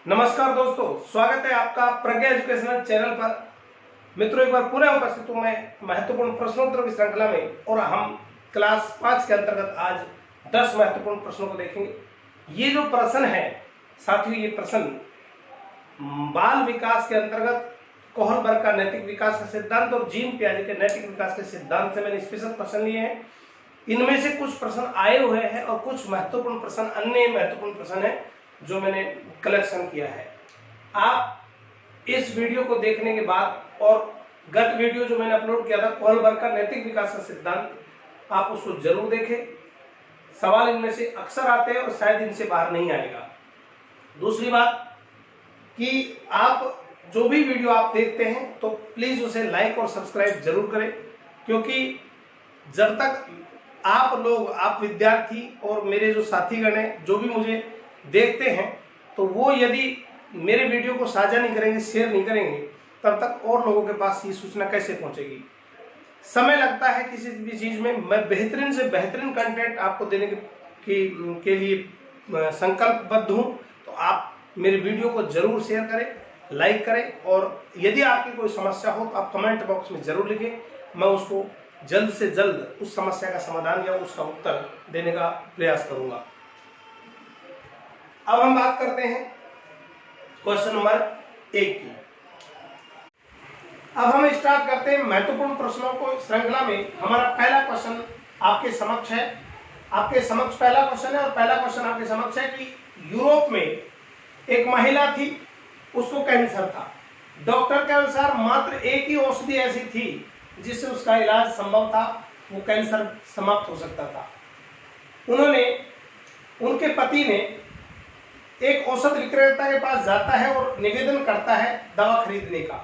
नमस्कार दोस्तों, स्वागत है आपका प्रज्ञा एजुकेशनल चैनल पर। मित्रों, एक बार पुनः उपस्थित हूं मैं महत्वपूर्ण प्रश्नोत्तर की श्रृंखला में और हम क्लास 5 के अंतर्गत आज 10 महत्वपूर्ण प्रश्नों को देखेंगे। ये जो प्रश्न है साथियों, ये प्रश्न बाल विकास के अंतर्गत कोहलबर्ग का नैतिक विकास का सिद्धांत और जीन पियाजे के नैतिक विकास के सिद्धांत से मैंने स्पेशल प्रश्न लिए हैं। इनमें से कुछ प्रश्न आए हुए हैं और कुछ महत्वपूर्ण प्रश्न, अन्य महत्वपूर्ण प्रश्न है जो मैंने कलेक्शन किया है। आप इस वीडियो को देखने के बाद और गत वीडियो जो मैंने अपलोड किया था कोहलबर्ग का नैतिक विकास का सिद्धांत, आप उसको जरूर देखें। सवाल इनमें से अक्सर आते हैं और शायद इनसे बाहर नहीं आएगा। दूसरी बात कि आप जो भी वीडियो आप देखते हैं तो प्लीज उसे लाइक और सब्सक्राइब जरूर करें, क्योंकि जब तक आप विद्यार्थी और मेरे जो साथीगण हैं जो भी मुझे देखते हैं, तो वो यदि मेरे वीडियो को साझा नहीं करेंगे, शेयर नहीं करेंगे, तब तक और लोगों के पास ये सूचना कैसे पहुंचेगी। समय लगता है किसी भी चीज में। मैं बेहतरीन से बेहतरीन कंटेंट आपको देने के लिए संकल्पबद्ध हूं। तो आप मेरे वीडियो को जरूर शेयर करें, लाइक करें, और यदि आपकी कोई समस्या हो तो आप कमेंट बॉक्स में जरूर लिखें। मैं उसको जल्द से जल्द उस समस्या का समाधान या उसका उत्तर देने का प्रयास करूंगा। अब हम बात करते हैं क्वेश्चन नंबर 1 की। अब हम स्टार्ट करते हैं महत्वपूर्ण प्रश्नों को श्रृंखला में। हमारा पहला क्वेश्चन आपके समक्ष है। आपके समक्ष पहला क्वेश्चन है और पहला क्वेश्चन आपके समक्ष है कि यूरोप में एक महिला थी, उसको कैंसर था। डॉक्टर के अनुसार मात्र एक ही औषधि ऐसी थी जिससे उसका इलाज संभव था, वो कैंसर समाप्त हो सकता था। उनके पति ने एक औषध विक्रेता के पास जाता है और निवेदन करता है दवा खरीदने का,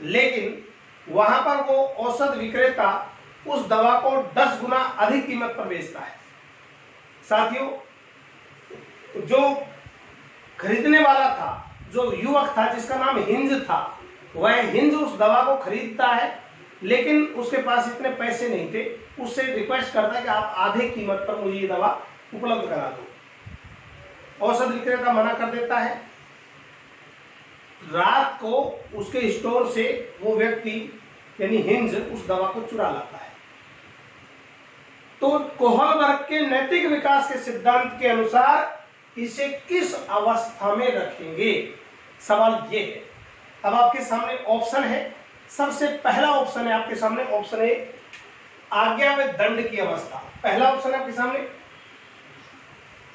लेकिन वहां पर वो औषध विक्रेता उस दवा को 10 गुना अधिक कीमत पर बेचता है। साथियों, जो खरीदने वाला था, जो युवक था जिसका नाम हिंज था, वह हिंज उस दवा को खरीदता है, लेकिन उसके पास इतने पैसे नहीं थे। उससे रिक्वेस्ट करता है कि आप आधे कीमत पर मुझे ये दवा उपलब्ध करा दो। औषध विक्रेता मना कर देता है। रात को उसके स्टोर से वो व्यक्ति यानी हिंज उस दवा को चुरा लाता है। तो कोहलबर्ग के नैतिक विकास के सिद्धांत के अनुसार इसे किस अवस्था में रखेंगे, सवाल ये है। अब आपके सामने ऑप्शन है। सबसे पहला ऑप्शन है आपके सामने, ऑप्शन ए, आज्ञा व दंड की अवस्था। पहला ऑप्शन है आपके सामने,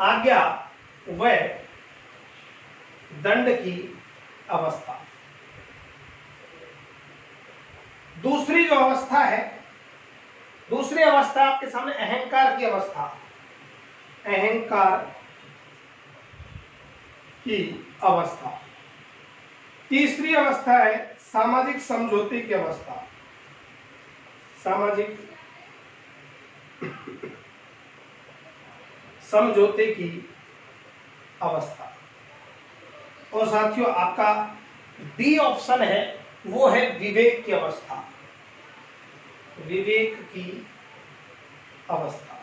आज्ञा व दंड की अवस्था। दूसरी जो अवस्था है, दूसरी अवस्था आपके सामने अहंकार की अवस्था, अहंकार की अवस्था। तीसरी अवस्था है सामाजिक समझौते की अवस्था, सामाजिक समझौते की अवस्था। और साथियों, आपका डी ऑप्शन है, वो है विवेक की अवस्था, विवेक की अवस्था।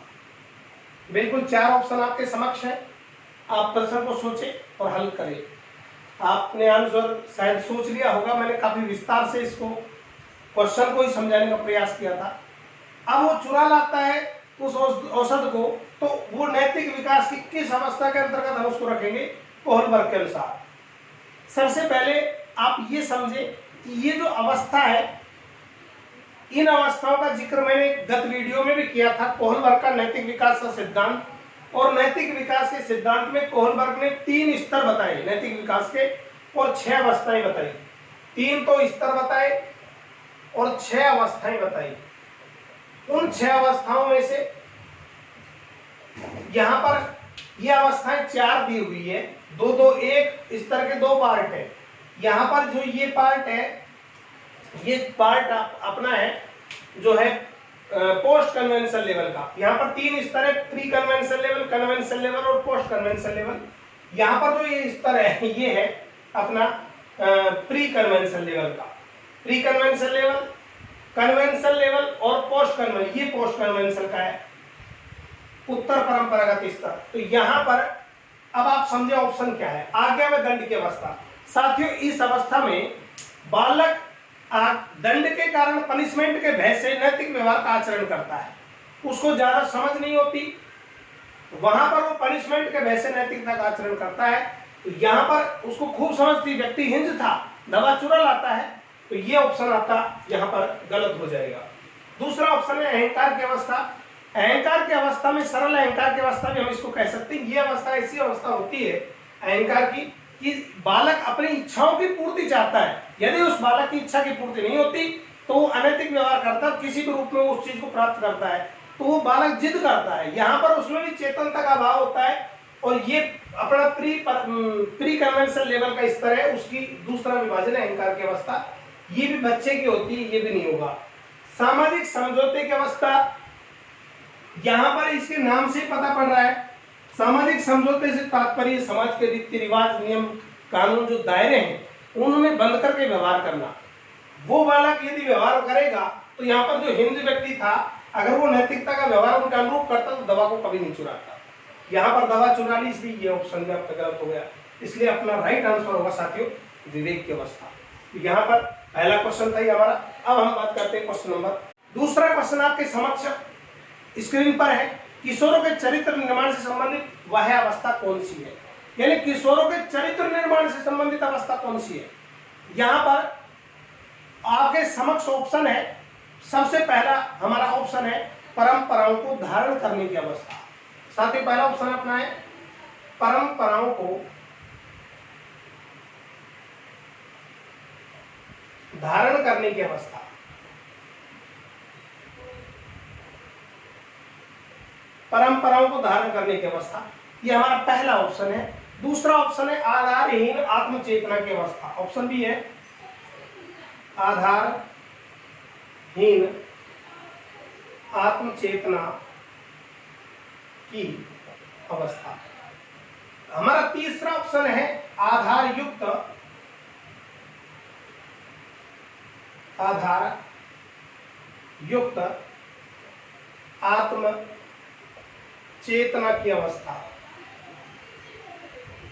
बिल्कुल 4 ऑप्शन आपके समक्ष है। आप प्रश्न को सोचें और हल करें। आपने आंसर शायद सोच लिया होगा। मैंने काफी विस्तार से इसको क्वेश्चन को ही समझाने का प्रयास किया था। अब वो चुरा लाता है उस औषध को, तो वो नैतिक विकास की किस अवस्था के अंतर्गत हम उसको रखेंगे कोहलबर्ग के अनुसार। सबसे पहले आप ये समझे कि ये जो अवस्था है, इन अवस्थाओं का जिक्र मैंने गत वीडियो में भी किया था, कोहलबर्ग का नैतिक विकास का सिद्धांत। और नैतिक विकास के सिद्धांत में कोहलबर्ग ने 3 स्तर बताए नैतिक विकास के और 6 अवस्थाएं बताई। 3 तो स्तर बताए और 6 अवस्थाएं बताई। उन 6 अवस्थाओं में से यहां पर यह अवस्थाएं 4 दी हुई है। 2-2 एक स्तर के 2 पार्ट है। यहां पर जो ये पार्ट है, ये पार्ट अपना है जो है पोस्ट कन्वेंशन लेवल का। यहाँ पर 3 स्तर है, pre convention level, convention level और पोस्ट कन्वेंशन लेवल। यहाँ पर जो ये स्तर है, ये है अपना प्री कन्वेंशन लेवल का। Pre convention level, convention level और पोस्ट कन्वेंशन, ये पोस्ट कन्वेंशन का है, उत्तर परंपरागत स्तर। तो यहाँ पर अब आप समझे ऑप्शन क्या है, आज्ञा व दंड की अवस्था। साथियों, इस अवस्था में बालक दंड के कारण, पनिशमेंट के भय से नैतिक व्यवहार का आचरण करता है। उसको ज्यादा समझ नहीं होती, वहां पर वो पनिशमेंट के भय से नैतिकता का आचरण करता है। तो यहाँ पर उसको खूब समझती, व्यक्ति हिंज था, दवा चुरा लाता है, तो ये ऑप्शन आपका यहाँ पर गलत हो जाएगा। दूसरा ऑप्शन है अहंकार की अवस्था। अहंकार की अवस्था में, सरल अहंकार की अवस्था भी हम इसको कह सकते हैं। ये अवस्था ऐसी अवस्था होती है अहंकार की कि बालक अपनी इच्छाओं की पूर्ति चाहता है। यदि उस बालक की इच्छा की पूर्ति नहीं होती तो वो अनैतिक व्यवहार करता है, किसी भी रूप में उस चीज को प्राप्त करता है, तो वो बालक जिद करता है। यहाँ पर उसमें भी चेतनता का अभाव होता है, और ये अपना प्री कन्वेंशन लेवल का स्तर है, उसकी दूसरा विभाजन है अहंकार की अवस्था। ये भी बच्चे की होती है, ये भी नहीं होगा। सामाजिक समझौते की अवस्था, यहाँ पर इसके नाम से पता पड़ रहा है। सामाजिक समझौते से तात्पर्य समाज के रीति रिवाज, नियम कानून जो दायरे हैं उनमें बंद करके व्यवहार करना। वो बालक यदि व्यवहार करेगा तो यहाँ पर जो हिंद व्यक्ति था, अगर वो नैतिकता का व्यवहार उनके अनुरूप करता तो दवा को कभी नहीं चुराता। यहाँ पर दवा चुरा ली, इसलिए ये ऑप्शन भी आपका गलत हो गया। इसलिए अपना राइट आंसर होगा साथियों विवेक की अवस्था। यहाँ पर पहला क्वेश्चन था ये हमारा। अब हम बात करते हैं क्वेश्चन नंबर। दूसरा क्वेश्चन आपके समक्ष स्क्रीन पर है। किशोरों के चरित्र निर्माण से संबंधित वह अवस्था कौन सी है? यानी किशोरों के चरित्र निर्माण से संबंधित अवस्था कौन सी है? यहाँ पर आपके समक्ष ऑप्शन है। सबसे पहला हमारा ऑप्शन है परंपराओं को धारण करने की अवस्था। साथ ही पहला ऑप्शन अपना है परंपराओं को धारण करने की अवस्था। परंपराओं को धारण करने की अवस्था, ये हमारा पहला ऑप्शन है। दूसरा ऑप्शन है आधारहीन आत्मचेतना की अवस्था। ऑप्शन बी है आधारहीन आत्मचेतना की अवस्था। हमारा तीसरा ऑप्शन है आधार युक्त आत्म चेतना की अवस्था।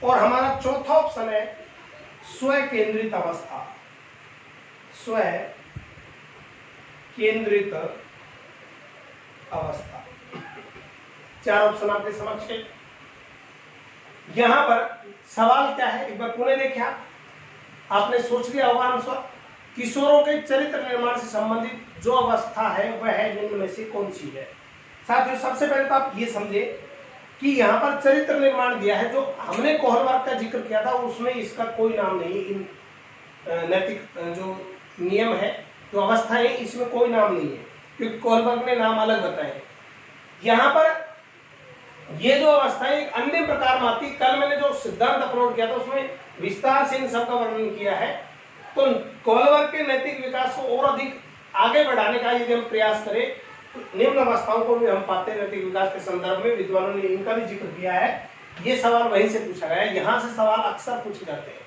और हमारा चौथा ऑप्शन है स्व केंद्रित अवस्था। स्व केंद्रित अवस्था। चार ऑप्शन आपके समक्ष है। यहां पर सवाल क्या है, एक बार पुनः देखिए। आपने सोच लिया होगा आंसर। किशोरों के चरित्र निर्माण से संबंधित जो अवस्था है वह है निम्न में से कौन सी है? साथियों, सबसे पहले तो आप ये समझे कि यहाँ पर चरित्र निर्माण दिया है। जो हमने कोहलबर्ग का जिक्र किया था उसमें इसका कोई नाम नहीं। इन नैतिक जो नियम है, जो अवस्था है, इसमें कोई नाम नहीं है, क्योंकि कोहलबर्ग ने नाम अलग बताए। यहाँ पर ये जो अवस्था है एक अन्य प्रकार में आती। कल मैंने जो सिद्धांत अपलोड किया था उसमें विस्तार से इन सबका वर्णन किया है। तो कोहलबर्ग के नैतिक विकास को और अधिक आगे बढ़ाने का यदि हम प्रयास करें तो निम्न अवस्थाओं को भी हम पाते हैं नैतिक विकास के संदर्भ में। विद्वानों ने इनका भी जिक्र किया है। ये सवाल वहीं से पूछा गया है, यहाँ से सवाल अक्सर पूछे जाते हैं।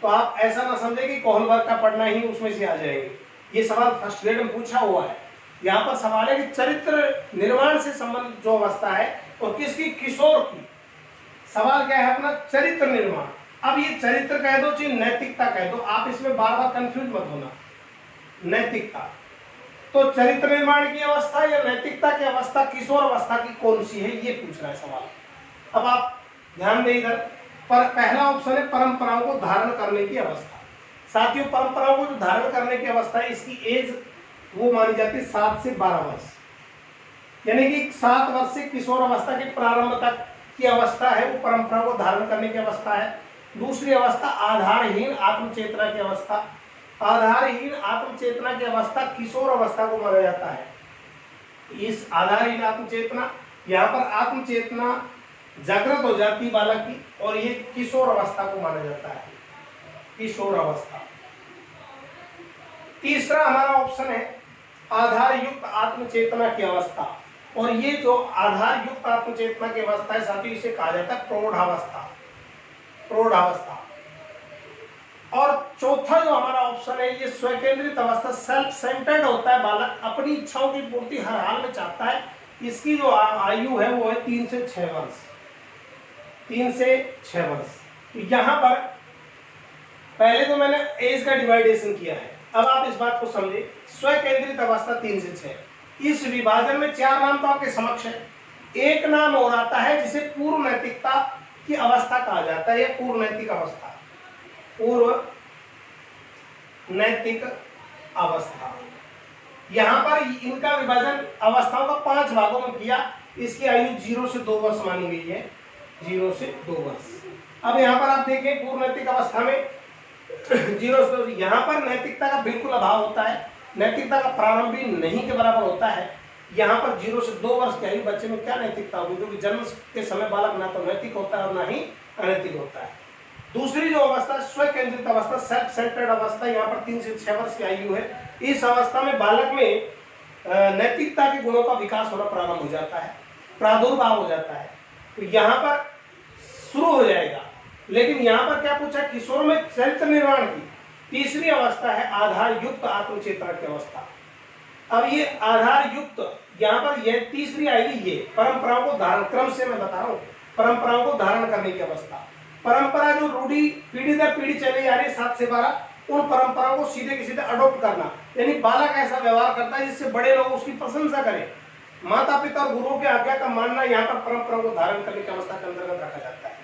तो आप ऐसा ना समझे कि कोहलबर्ग का पढ़ना ही उसमें से आ जाएंगे। ये सवाल फर्स्ट ग्रेड में पूछा हुआ है। यहाँ पर सवाल है कि चरित्र निर्माण से संबंधित जो अवस्था है और किसकी? किशोर की। सवाल क्या है अपना? चरित्र निर्माण। अब ये चरित्र कह दो चाहे नैतिकता कह दो, आप इसमें बार बार कंफ्यूज मत होना। नैतिकता तो चरित्र निर्माण की अवस्था या नैतिकता की अवस्था, किशोर अवस्था की कौन सी है, ये पूछ रहा है सवाल। अब आप ध्यान दें इधर पर पहला ऑप्शन है परंपराओं को धारण करने की अवस्था। साथियों, परंपराओं को जो धारण करने की अवस्था है इसकी एज वो मानी जाती है 7 से 12 वर्ष। यानी कि 7 वर्ष से किशोर अवस्था के प्रारंभ तक की अवस्था है वो परंपरा को धारण करने की अवस्था है। दूसरी अवस्था आधारहीन आत्मचेतना की अवस्था। आधारहीन आत्मचेतना की अवस्था किशोर अवस्था को माना जाता है। इस आधारहीन आत्मचेतना, यहाँ पर आत्मचेतना जागृत हो जाती बालक की, और ये किशोर अवस्था को माना जाता है, किशोर अवस्था। तीसरा हमारा ऑप्शन है आधार युक्त आत्मचेतना की अवस्था, और ये जो आधार युक्त आत्मचेतना की अवस्था है साथियों इसे कहा जाता है प्रौढ़ावस्था। प्रौढ़ावस्था। और चौथा जो हमारा ऑप्शन है ये स्वकेंद्रित अवस्था। सेल्फ सेंटर्ड होता है बालक, अपनी इच्छाओं की पूर्ति हर हाल में चाहता है। इसकी जो आयु है वो है 3 से 6 वर्ष। 3 से 6 वर्ष। तो यहाँ पर पहले तो मैंने एज का डिवाइडेशन किया है, अब आप इस बात को समझे। स्व केंद्रित अवस्था 3 से 6, इस विभाजन में 4 नाम तो आपके समक्ष है। एक नाम और आता है जिसे पूर्व नैतिकता की अवस्था कहा जाता है, या पूर्व नैतिक अवस्था, पूर्व नैतिक अवस्था। यहाँ पर इनका विभाजन अवस्थाओं का 5 भागों में किया। इसकी आयु 0 से 2 वर्ष मानी गई है, 0 से 2 वर्ष। अब यहाँ पर आप देखें पूर्व नैतिक अवस्था में 0 से 2, यहाँ पर नैतिकता का बिल्कुल अभाव होता है, नैतिकता का प्रारंभ भी नहीं के बराबर होता है। यहाँ पर 0 से 2 वर्ष की आयु बच्चे में क्या नैतिकता होगी, क्योंकि जन्म के समय बालक ना तो नैतिक होता है और ना ही अनैतिक होता है। दूसरी जो अवस्था स्व केंद्रित अवस्था, सेल्फ सेंटर्ड अवस्था, यहाँ पर 3 से 6 वर्ष की आयु है। इस अवस्था में बालक में नैतिकता के गुणों का विकास होना प्रारंभ हो जाता है, प्रादुर्भाव हो जाता है। तो यहाँ पर शुरू हो जाएगा। लेकिन यहाँ पर क्या पूछा, किशोर में चरित्र निर्माण की तीसरी अवस्था है आधार युक्त आत्मचेतना की अवस्था। अब ये आधार युक्त, यहाँ पर यह तीसरी आएगी, ये परंपराओं को धारण, क्रम से मैं बता रहा हूँ, परंपराओं को धारण करने की अवस्था। परंपरा जो रूढ़ी पीढ़ी दर पीढ़ी चली जा रही है 7 से 12, उन परंपराओं को सीधे के सीधे अडॉप्ट करना, यानी बालक ऐसा व्यवहार करता है जिससे बड़े लोग उसकी प्रशंसा करें। माता पिता और गुरुओं की आज्ञा का मानना यहाँ पर परंपराओं को धारण करने की अवस्था के अंतर्गत रखा जाता है।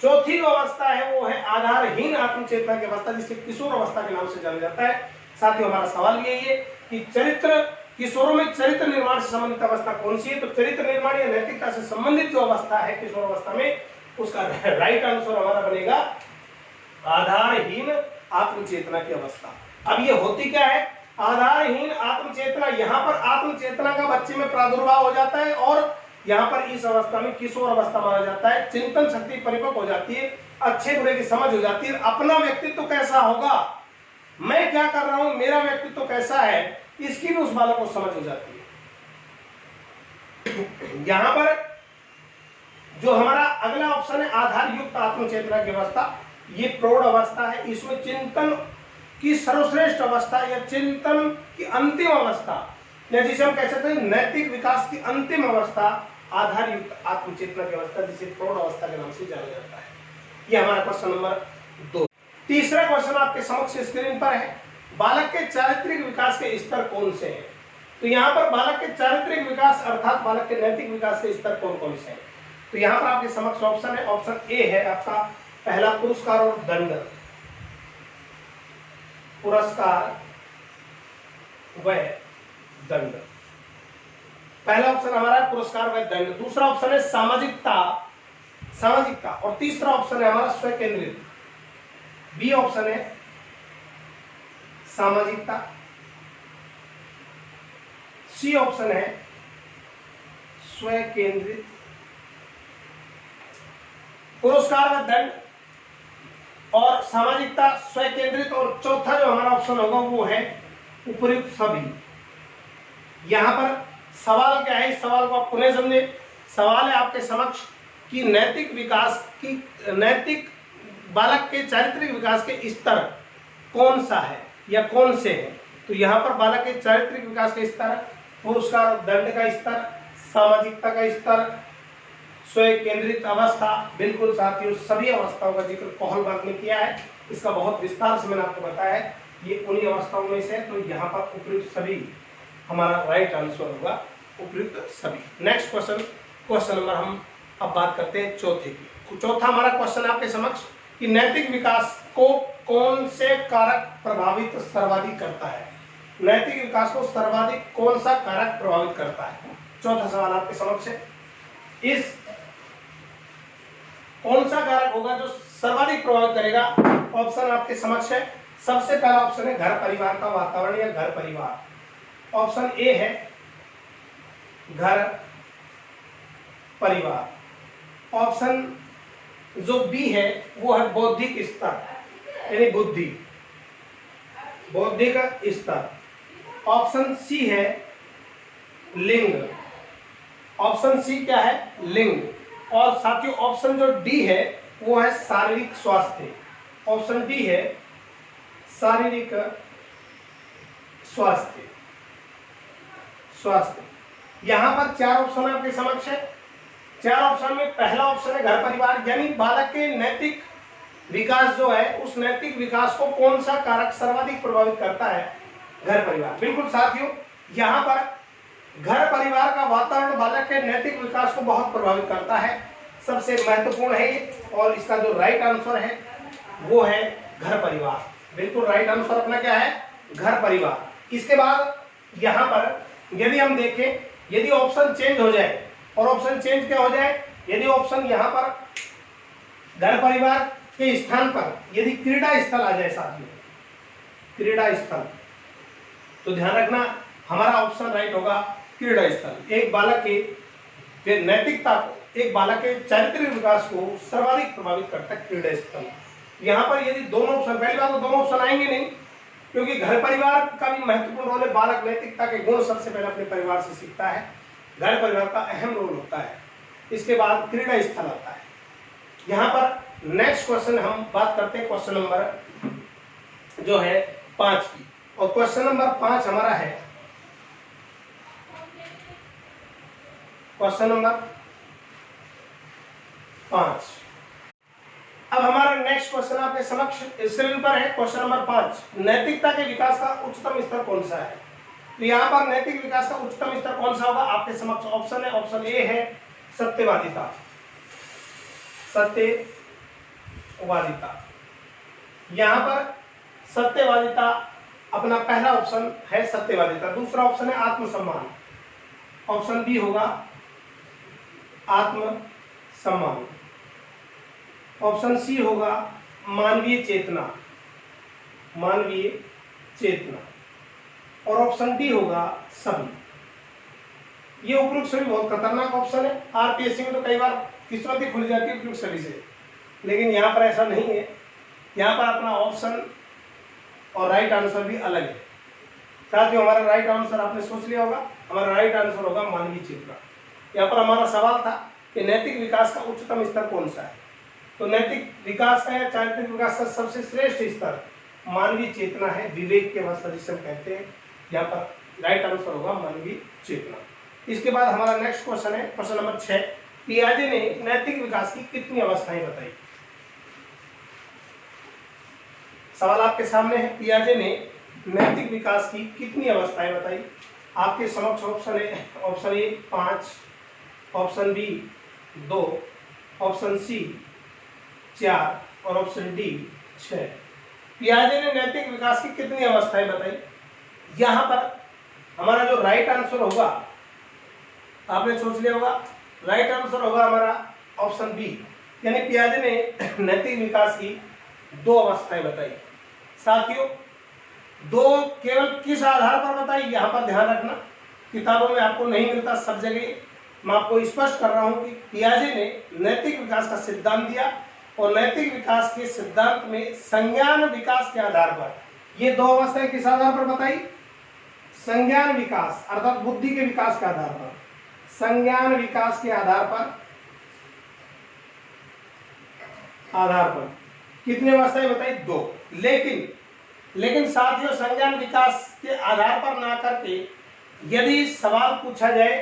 चौथी जो अवस्था है वो है आधारहीन आत्मचेतना की अवस्था, जिसे किशोर अवस्था के नाम से जाना जाता है। साथियों, हमारा सवाल यही है कि चरित्र, किशोरों में चरित्र निर्माण से संबंधित अवस्था कौन सी है? तो चरित्र निर्माण या नैतिकता से संबंधित जो अवस्था है किशोर अवस्था में, उसका राइट आंसर हमारा बनेगा आधारहीन आत्मचेतना की अवस्था। अब ये होती क्या है आधारहीन आत्मचेतना? यहाँ पर आत्मचेतना का बच्चे में प्रादुर्भाव हो जाता है और यहाँ पर इस अवस्था में किशोर अवस्था माना जाता है। चिंतन शक्ति परिपक्व हो जाती है, अच्छे बुरे की समझ हो जाती है, अपना व्यक्तित्व कैसा होगा, मैं क्या कर रहा हूं, मेरा व्यक्तित्व कैसा है, इसकी भी उस बालक को समझ हो जाती है। यहाँ पर जो हमारा अगला ऑप्शन है आधार युक्त आत्मचेतना की अवस्था, ये प्रौढ़ अवस्था है। इसमें चिंतन की सर्वश्रेष्ठ अवस्था या चिंतन की अंतिम अवस्था, या जिसे हम कह सकते हैं नैतिक विकास की अंतिम अवस्था, आधार युक्त आत्मचेतना की अवस्था, जिसे प्रौढ़ अवस्था के नाम से जाना जाता है। ये हमारा क्वेश्चन नंबर 2। तीसरा क्वेश्चन आपके समक्ष स्क्रीन पर है, बालक के चारित्रिक विकास के स्तर कौन से हैं? तो यहाँ पर बालक के चारित्रिक विकास अर्थात बालक के नैतिक विकास के स्तर कौन कौन से हैं? तो यहाँ पर आपके समक्ष ऑप्शन है, ऑप्शन ए है आपका पहला पुरस्कार और दंड, पुरस्कार व दंड। पहला ऑप्शन हमारा है पुरस्कार व दंड। दूसरा ऑप्शन है सामाजिकता, सामाजिकता। और तीसरा ऑप्शन है हमारा स्व केंद्रित, बी ऑप्शन है सामाजिकता, सी ऑप्शन है स्व केंद्रित, पुरस्कार व दंड और सामाजिकता, स्व केंद्रित, और चौथा जो हमारा ऑप्शन होगा वो है उपयुक्त सभी। यहां पर सवाल क्या है, इस सवाल को आप पुनः समझे। सवाल है आपके समक्ष कि नैतिक विकास की, नैतिक बालक के चारित्रिक विकास के स्तर कौन सा है या कौन से है? तो यहाँ पर बालक के चारित्रिक विकास के स्तर, पुरस्कार और दंड का स्तर, सामाजिकता का स्तर, स्व केंद्रित अवस्था, बिल्कुल साथियों सभी अवस्थाओं का जिक्र कोहलबर्ग ने किया है। इसका बहुत विस्तार से मैंने आपको बताया है, ये उन्हीं अवस्थाओं में से। तो यहाँ पर उपयुक्त सभी हमारा राइट आंसर होगा, उपयुक्त सभी। नेक्स्ट क्वेश्चन, क्वेश्चन नंबर हम अब बात करते हैं चौथे की। चौथा हमारा क्वेश्चन आपके समक्ष कि नैतिक विकास को कौन से कारक प्रभावित सर्वाधिक करता है? नैतिक विकास को सर्वाधिक कौन सा कारक प्रभावित करता है? चौथा सवाल आपके समक्ष है। इस कौन सा कारक होगा जो सर्वाधिक प्रभावित करेगा? ऑप्शन आपके समक्ष है। सबसे पहला ऑप्शन है घर परिवार का वातावरण या घर परिवार, ऑप्शन ए है घर परिवार। ऑप्शन जो बी है वो है बौद्धिक स्तर यानी बुद्धि, बौद्धिक स्तर। ऑप्शन सी है लिंग, ऑप्शन सी क्या है? लिंग। और साथियों ऑप्शन जो डी है वो है शारीरिक स्वास्थ्य, ऑप्शन डी है शारीरिक स्वास्थ्य, स्वास्थ्य। यहां पर 4 ऑप्शन आपके समक्ष है, चार ऑप्शन में पहला ऑप्शन है घर परिवार, यानी बालक के नैतिक विकास जो है उस नैतिक विकास को कौन सा कारक सर्वाधिक प्रभावित करता है? घर परिवार। बिल्कुल साथियों, यहाँ पर घर परिवार का वातावरण बालक के नैतिक विकास को बहुत प्रभावित करता है, सबसे महत्वपूर्ण है ये। और इसका जो राइट आंसर है वो है घर परिवार। बिल्कुल राइट आंसर अपना क्या है? घर परिवार। इसके बाद यहाँ पर यदि हम देखें, यदि ऑप्शन चेंज हो जाए, और ऑप्शन चेंज क्या हो जाए, यदि ऑप्शन यहाँ पर घर परिवार के स्थान पर यदि क्रीड़ा स्थल आ जाए साथियों, क्रीड़ा स्थल, तो ध्यान रखना हमारा ऑप्शन राइट होगा क्रीड़ा स्थल। एक बालक के नैतिकता को, एक बालक के चारित्रिक विकास को सर्वाधिक प्रभावित करता है क्रीड़ा स्थल। यहाँ पर यदि दोनों ऑप्शन, पहली बात तो दोनों ऑप्शन आएंगे नहीं, क्योंकि घर परिवार का भी महत्वपूर्ण रोल है। बालक नैतिकता के गुण सबसे पहले अपने परिवार से सीखता है, घर परिवार का अहम रोल होता है। इसके बाद क्रीड़ा स्थल आता है। यहाँ पर नेक्स्ट क्वेश्चन हम बात करते हैं क्वेश्चन नंबर जो है 5 की, और क्वेश्चन नंबर 5 हमारा है क्वेश्चन नंबर 5। अब हमारा नेक्स्ट क्वेश्चन आपके समक्ष स्क्रीन पर है, क्वेश्चन नंबर 5। नैतिकता के विकास का उच्चतम स्तर कौन सा है? तो यहाँ पर नैतिक विकास का उच्चतम स्तर कौन सा होगा? आपके समक्ष ऑप्शन है। ऑप्शन ए है सत्यवादिता, सत्यवादिता। यहाँ पर सत्यवादिता अपना पहला ऑप्शन है, सत्यवादिता। दूसरा ऑप्शन है आत्मसम्मान, ऑप्शन बी होगा आत्मसम्मान। ऑप्शन सी होगा मानवीय चेतना, मानवीय चेतना। और ऑप्शन डी होगा सभी। ये उपयुक्त सभी बहुत खतरनाक ऑप्शन है। आरपीएससी में तो कई बार किस्मत ही खुल जाती है उपयुक्त सभी से, लेकिन यहाँ पर ऐसा नहीं है। यहाँ पर अपना ऑप्शन और राइट आंसर भी अलग है। साथियों, हमारा राइट आंसर आपने सोच लिया होगा, हमारा राइट आंसर होगा मानवीय चेतना। यहाँ पर हमारा सवाल था कि नैतिक विकास का उच्चतम स्तर कौन सा है? तो नैतिक विकास का या चारित्रिक विकास का सबसे श्रेष्ठ स्तर मानवीय चेतना है, विवेक की अवस्था जिसे हम कहते हैं। यहाँ पर राइट आंसर होगा मानवीय चेतना। इसके बाद हमारा नेक्स्ट क्वेश्चन है क्वेश्चन नंबर 6। पियाजे ने नैतिक विकास की कितनी अवस्थाएं बताई? सवाल आपके सामने है, पियाजे ने नैतिक विकास की कितनी अवस्थाएं बताई? आपके समक्ष ऑप्शन है, option A 5, option B 2, option C 4 और ऑप्शन डी 6। पियाजे ने नैतिक विकास की कितनी अवस्थाएं बताई? यहाँ पर हमारा जो राइट आंसर होगा, आपने सोच लिया होगा, राइट आंसर होगा हमारा ऑप्शन बी, यानी पियाजे ने नैतिक विकास की 2 अवस्थाएं बताई। साथियों, 2 केवल किस आधार पर बताई, यहाँ पर ध्यान रखना, किताबों में आपको नहीं मिलता सब जगह। मैं आपको स्पष्ट कर रहा हूं कि पियाजे ने नैतिक विकास का सिद्धांत दिया, और नैतिक विकास के सिद्धांत में संज्ञान विकास के आधार पर ये 2 अवस्थाएं किस आधार पर बताई? संज्ञान विकास अर्थात बुद्धि के विकास के आधार पर, संज्ञान विकास के आधार पर कितनी अवस्थाएं बताई? 2। लेकिन साथियों, संज्ञान विकास के आधार पर ना करके यदि सवाल पूछा जाए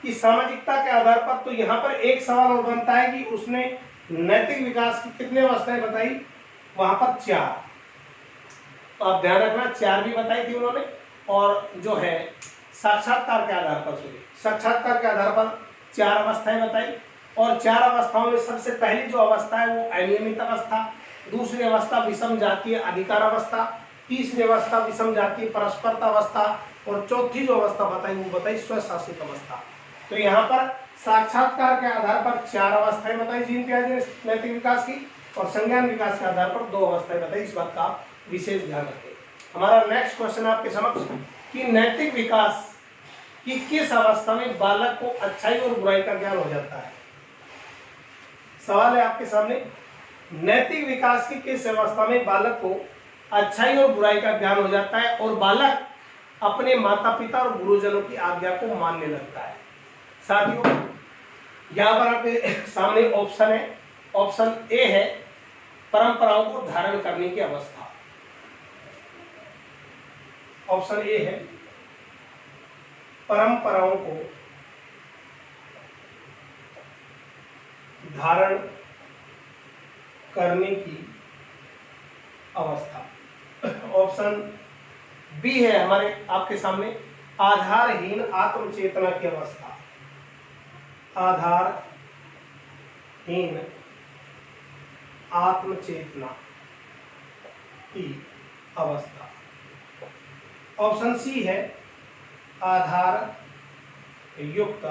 कि सामाजिकता के आधार पर, तो यहाँ पर एक सवाल और बनता है कि उसने नैतिक विकास की कितनी अवस्थाएं बताई? वहां पर 4। तो आप ध्यान रखना, 4 भी बताई थी उन्होंने। और जो है साक्षात्कार के आधार पर, साक्षात्कार के आधार पर 4 अवस्थाएं बताई। और 4 अवस्थाओं में सबसे पहली जो अवस्था है वो अनियमित अवस्था, दूसरी अवस्था विषम जातीय अधिकार अवस्था, तीसरी अवस्था विषम जातीय परस्परता अवस्था, और चौथी जो अवस्था बताई वो बताई स्वशासित अवस्था। तो यहाँ पर साक्षात्कार के आधार पर 4 अवस्थाएं बताई जीन पियाजे ने नैतिक विकास की, और संज्ञान विकास के आधार पर 2 अवस्थाएं बताई। इस बात का आप विशेष ध्यान रखें। हमारा नेक्स्ट क्वेश्चन आपके समक्ष कि नैतिक विकास की किस अवस्था में बालक को अच्छाई और बुराई का ज्ञान हो जाता है? सवाल है आपके सामने, नैतिक विकास की किस अवस्था में बालक को अच्छाई और बुराई का ज्ञान हो जाता है और बालक अपने माता पिता और गुरुजनों की आज्ञा को मानने लगता है? साथियों, यहाँ पर आपके सामने ऑप्शन है, ऑप्शन ए है परंपराओं को धारण करने की अवस्था। ऑप्शन ए है परंपराओं को धारण करने की अवस्था। ऑप्शन बी है हमारे आपके सामने आधारहीन आत्मचेतना की अवस्था। आधारहीन आत्मचेतना की अवस्था। ऑप्शन सी है आधार युक्त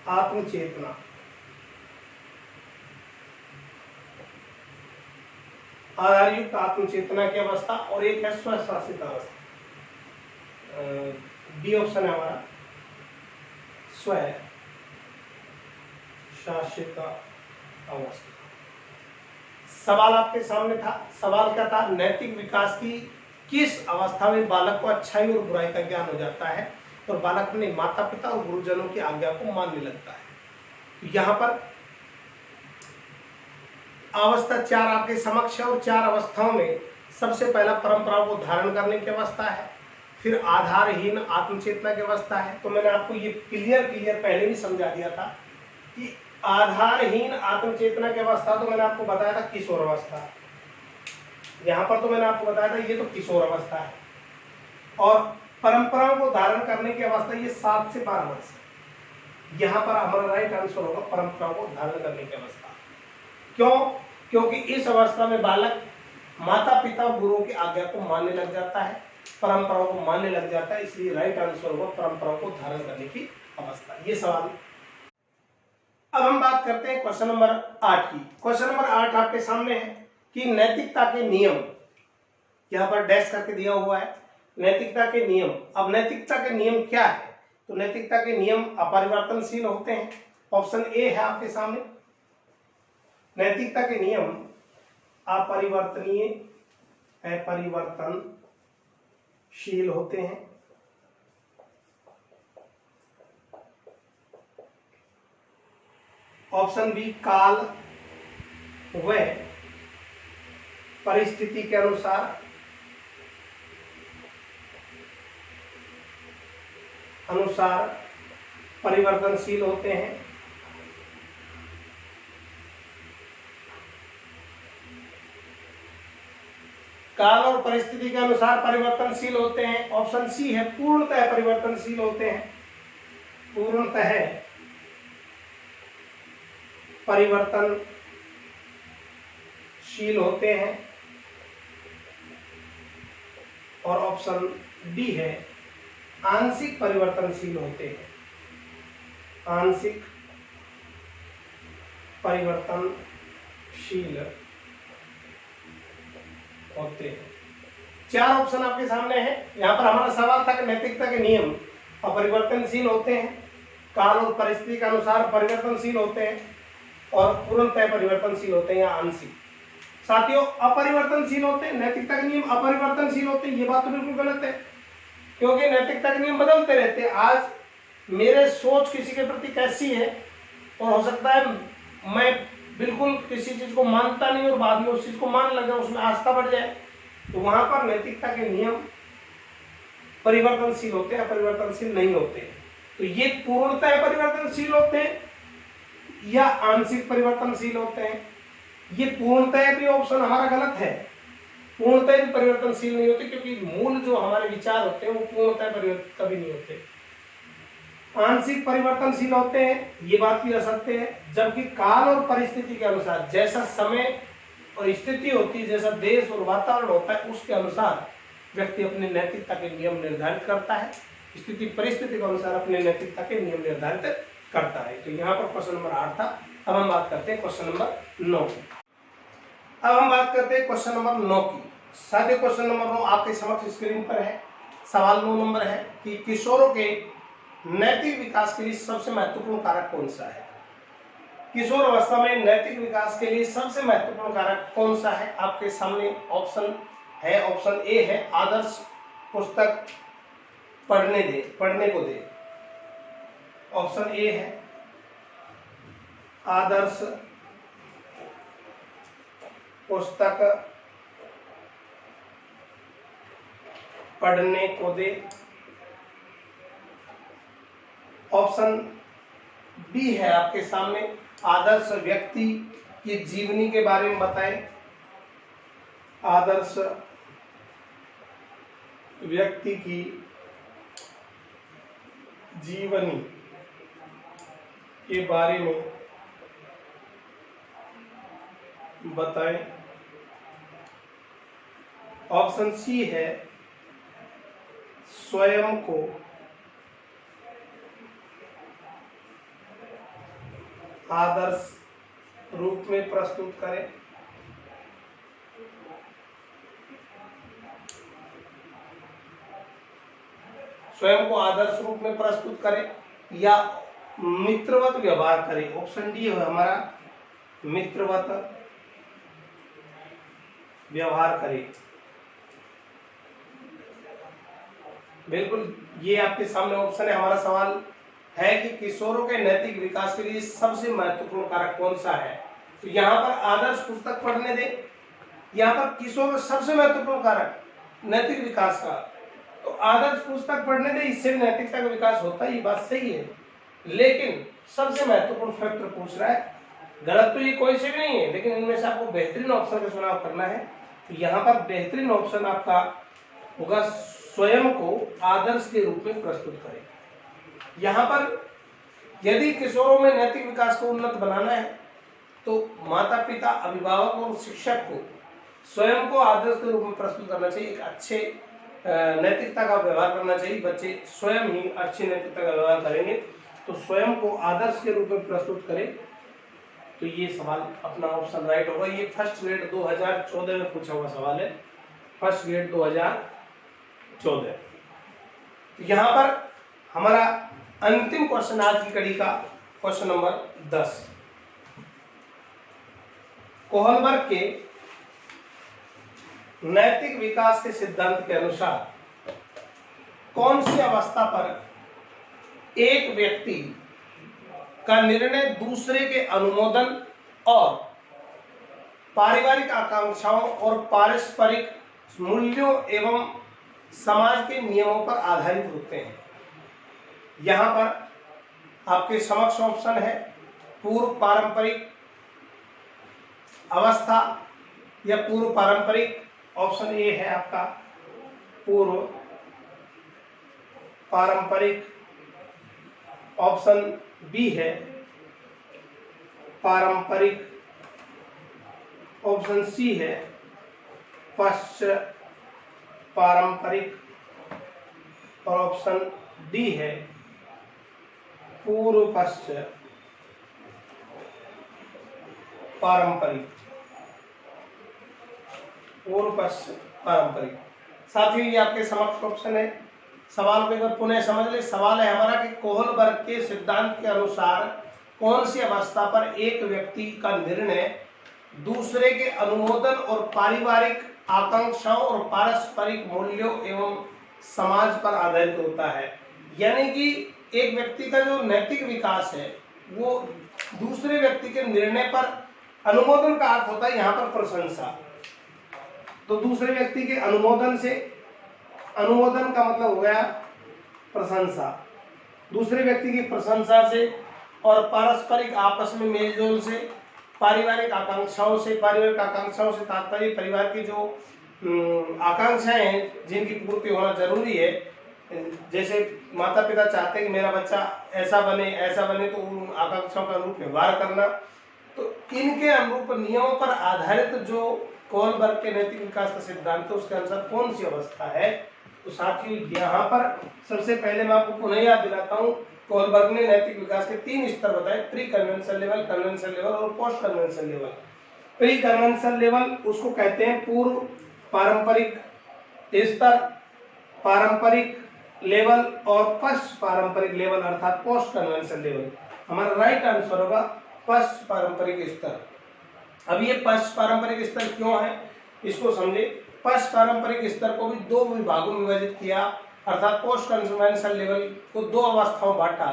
आत्मचेतना। आधार युक्त आत्मचेतना की अवस्था और एक है स्वशासित अवस्था। बी ऑप्शन है हमारा स्व शासित अवस्था। सवाल आपके सामने था। सवाल क्या था? नैतिक विकास की किस अवस्था में बालक को अच्छाई और बुराई का ज्ञान हो जाता है और बालक अपने माता पिता और गुरुजनों की आज्ञा को मानने लगता है। तो यहाँ पर अवस्था 4 आपके समक्ष है और 4 अवस्थाओं में सबसे पहला परंपराओं को धारण करने की अवस्था है, फिर आधारहीन आत्मचेतना की अवस्था है। तो मैंने आपको ये क्लियर पहले भी समझा दिया था कि आधारहीन आत्मचेतना की अवस्था तो मैंने आपको बताया था किशोर अवस्था। यहाँ पर तो मैंने आपको बताया था ये तो किशोर अवस्था है और परंपराओं को धारण करने की अवस्था ये 7 से 12 वर्ष है। यहाँ पर हमारा राइट आंसर होगा परंपराओं को धारण करने की अवस्था। क्यों? क्योंकि इस अवस्था में बालक माता पिता गुरुओं की आज्ञा को मानने लग जाता है, परंपराओं को मानने लग जाता है, इसलिए राइट आंसर होगा परंपराओं को धारण करने की अवस्था। ये सवाल। अब हम बात करते हैं क्वेश्चन नंबर 8 की। क्वेश्चन नंबर 8 आपके सामने है कि नैतिकता के नियम, यहाँ पर डैश करके दिया हुआ है नैतिकता के नियम। अब नैतिकता के नियम क्या है? तो नैतिकता के नियम अपरिवर्तनशील होते हैं। ऑप्शन ए है आपके सामने, नैतिकता के नियम अपरिवर्तनीय अपरिवर्तनशील होते हैं। ऑप्शन बी काल व परिस्थिति के अनुसार परिवर्तनशील होते हैं। काल और परिस्थिति के अनुसार परिवर्तनशील होते हैं। ऑप्शन सी है पूर्णतः परिवर्तनशील होते हैं। पूर्णतः परिवर्तनशील होते हैं। और ऑप्शन डी है आंशिक परिवर्तनशील होते हैं। आंशिक परिवर्तनशील होते हैं। 4 ऑप्शन आपके सामने है। यहाँ पर हमारा सवाल था कि नैतिकता के नियम अपरिवर्तनशील होते हैं, काल और परिस्थिति के अनुसार परिवर्तनशील होते हैं और पूर्णतः परिवर्तनशील होते हैं या आंशिक। साथियों अपरिवर्तनशील होते हैं, नैतिकता के नियम अपरिवर्तनशील होते हैं, ये बात तो बिल्कुल गलत है क्योंकि नैतिकता के नियम बदलते रहते हैं। आज मेरे सोच किसी के प्रति कैसी है और हो सकता है मैं बिल्कुल किसी चीज को मानता नहीं और बाद में उस चीज को मान लगा, उसमें आस्था बढ़ जाए, तो वहां पर नैतिकता के नियम परिवर्तनशील होते हैं, अपरिवर्तनशील नहीं होते। तो ये पूर्णतः परिवर्तनशील होते हैं या आंशिक परिवर्तनशील होते हैं। ये पूर्णतः भी ऑप्शन हमारा गलत है। पूर्णतः भी परिवर्तनशील नहीं होते क्योंकि मूल जो हमारे विचार होते हैं वो पूर्णतः परिवर्तित कभी नहीं होते। आंशिक परिवर्तनशील होते हैं, ये बात भी असत्य है। जबकि काल और परिस्थिति के अनुसार जैसा समय और स्थिति होती है, जैसा देश और वातावरण होता है, उसके अनुसार व्यक्ति अपने नैतिकता के नियम निर्धारित करता है। स्थिति परिस्थिति के अनुसार अपने नैतिकता के नियम निर्धारित करता है। तो यहाँ पर क्वेश्चन नंबर 8 था। अब हम बात करते हैं क्वेश्चन नंबर 9 की। अब हम बात करते हैं क्वेश्चन नंबर 9 की। साथियों क्वेश्चन नंबर 9 आपके समक्ष स्क्रीन पर है। सवाल 9 नंबर है कि किशोरों के नैतिक विकास के लिए सबसे महत्वपूर्ण कारक कौन सा है? किशोर अवस्था में नैतिक विकास के लिए सबसे महत्वपूर्ण कारक कौन सा है? आपके सामने ऑप्शन है। ऑप्शन ए है आदर्श पुस्तक पढ़ने को दे। ऑप्शन ए है आदर्श पुस्तक पढ़ने को दे। ऑप्शन बी है आपके सामने, आदर्श व्यक्ति की जीवनी के बारे में बताएं। आदर्श व्यक्ति की जीवनी के बारे में बताएं। ऑप्शन सी है स्वयं को आदर्श रूप में प्रस्तुत करें। स्वयं को आदर्श रूप में प्रस्तुत करें या मित्रवत व्यवहार करें। ऑप्शन डी है हमारा, मित्रवत व्यवहार करें। बिल्कुल, ये आपके सामने ऑप्शन है। हमारा सवाल है कि किशोरों के नैतिक विकास के लिए सबसे महत्वपूर्ण कारक कौन सा है। तो यहाँ पर आदर्श पुस्तक पढ़ने दें। यहाँ पर किशोर सबसे महत्वपूर्ण कारक नैतिक विकास का, तो आदर्श पुस्तक पढ़ने दें, इससे भी नैतिकता का विकास होता है, ये बात सही है। लेकिन सबसे महत्वपूर्ण फैक्टर पूछ रहा है, गलत तो ये कोई से भी नहीं है, लेकिन इनमें से आपको बेहतरीन ऑप्शन का चुनाव करना है। तो यहाँ पर बेहतरीन ऑप्शन आपका होगा स्वयं को आदर्श के रूप में प्रस्तुत करें। यहाँ पर यदि किशोरों में नैतिक विकास को उन्नत बनाना है तो माता पिता, अभिभावक और शिक्षक को स्वयं को आदर्श के रूप में प्रस्तुत करना चाहिए। एक अच्छे नैतिकता का व्यवहार करना चाहिए। बच्चे स्वयं ही अच्छी नैतिकता का व्यवहार करेंगे तो स्वयं को आदर्श के रूप में प्रस्तुत करें। तो ये सवाल अपना ऑप्शन राइट होगा। ये फर्स्ट ग्रेड 2014 में पूछा हुआ सवाल है, फर्स्ट ग्रेड 2014। यहाँ पर हमारा अंतिम क्वेश्चन आज की कड़ी का क्वेश्चन नंबर 10। कोहलबर्ग के नैतिक विकास के सिद्धांत के अनुसार कौन सी अवस्था पर एक व्यक्ति का निर्णय दूसरे के अनुमोदन और पारिवारिक आकांक्षाओं और पारस्परिक मूल्यों एवं समाज के नियमों पर आधारित होते हैं। यहाँ पर आपके समक्ष ऑप्शन है पूर्व पारंपरिक अवस्था या पूर्व पारंपरिक। ऑप्शन ए है आपका पूर्व पारंपरिक, ऑप्शन बी है पारंपरिक, ऑप्शन सी है पश्च पारंपरिक और ऑप्शन डी है पूर्व पश्चिम पारंपरिक। पूर्व पश्चिम पारंपरिक। साथियों ये आपके समक्ष ऑप्शन है। सवाल को एक बार पुनः समझ ले। सवाल है हमारा कि कोहलबर्ग के सिद्धांत के अनुसार कौन सी अवस्था पर एक व्यक्ति का निर्णय दूसरे के अनुमोदन और पारिवारिक आकांक्षाओं और पारस्परिक मूल्यों एवं समाज पर आधारित होता है। यानी कि एक व्यक्ति का जो नैतिक विकास है वो दूसरे व्यक्ति के निर्णय पर अनुमोदन का अर्थ होता है यहाँ पर प्रशंसा। तो दूसरे व्यक्ति के अनुमोदन से, अनुमोदन का मतलब हो गया प्रशंसा, दूसरे व्यक्ति की प्रशंसा से और पारस्परिक आपस में मेलजोल से, पारिवारिक आकांक्षाओं से। पारिवारिक आकांक्षाओं से तात्पर्य परिवार की जो आकांक्षाएं हैं जिनकी पूर्ति होना जरूरी है। जैसे माता पिता चाहते हैं कि मेरा बच्चा ऐसा बने, तो उन आकांक्षाओं का अनुरूप व्यवहार करना। तो इनके अनुरूप नियमों पर आधारित जो कोहलबर्ग के नैतिक विकास का सिद्धांत है उसके अनुसार कौन सी अवस्था है। तो साथियों यहाँ पर सबसे पहले मैं आपको पुनः याद दिलाता हूँ, कोहलबर्ग ने नैतिक विकास के 3 स्तर बताए, pre convention level, convention level और post convention level. Pre convention level उसको कहते हैं पूर्व पारंपरिक स्तर, पारंपरिक लेवल और पश्च पारंपरिक लेवल अर्थात पोस्ट कन्वेंशन लेवल। हमारा राइट आंसर होगा पश्च पारंपरिक स्तर। अब ये पश्च पारंपरिक स्तर क्यों है इसको समझे। पश्च पारंपरिक स्तर को भी 2 विभागों में विभाजित किया, अर्थात पोस्ट कन्वेंशन लेवल को 2 अवस्थाओं बांटा।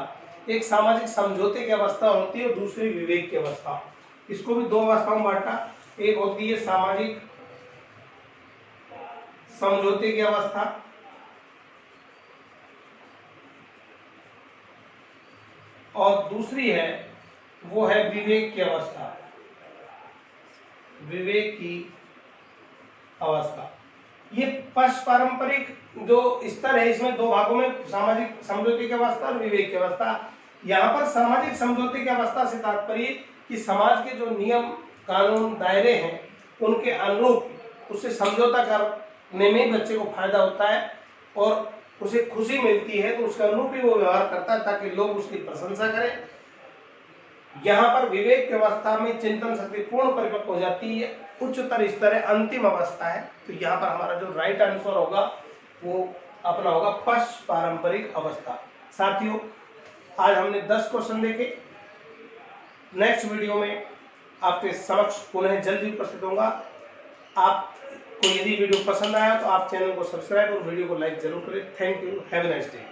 एक सामाजिक समझौते की अवस्था होती है और दूसरी विवेक की अवस्था। इसको भी 2 अवस्थाओं में बांटा। एक होती है सामाजिक समझौते की अवस्था और दूसरी है वो है विवेक की अवस्था। विवेक की अवस्था, ये पश्च पारंपरिक जो स्तर है इसमें दो भागों में सामाजिक समझौते की अवस्था और विवेक की अवस्था। यहाँ पर सामाजिक समझौते की अवस्था से तात्पर्य कि समाज के जो नियम कानून दायरे हैं उनके अनुरूप उससे समझौता करने में बच्चे को फायदा होता है और उसे खुशी मिलती है, तो उसके अनुरूप ही वो व्यवहार करता है ताकि लोग उसकी प्रशंसा करें। यहाँ पर विवेक की अवस्था में चिंतन शक्ति पूर्ण परिपक्व हो जाती है, उच्चतर स्तर है, अंतिम अवस्था है। तो यहाँ पर हमारा जो राइट आंसर होगा वो अपना होगा पश्च पारंपरिक अवस्था। साथियों, आज हमने 10 क्वेश्चन देखे। नेक्स्ट वीडियो में आपके समक्ष पुनः जल्दी उपस्थित होगा। आपको यदि वीडियो पसंद आया तो आप चैनल को सब्सक्राइब और वीडियो को लाइक जरूर करें। Thank you, have a nice day.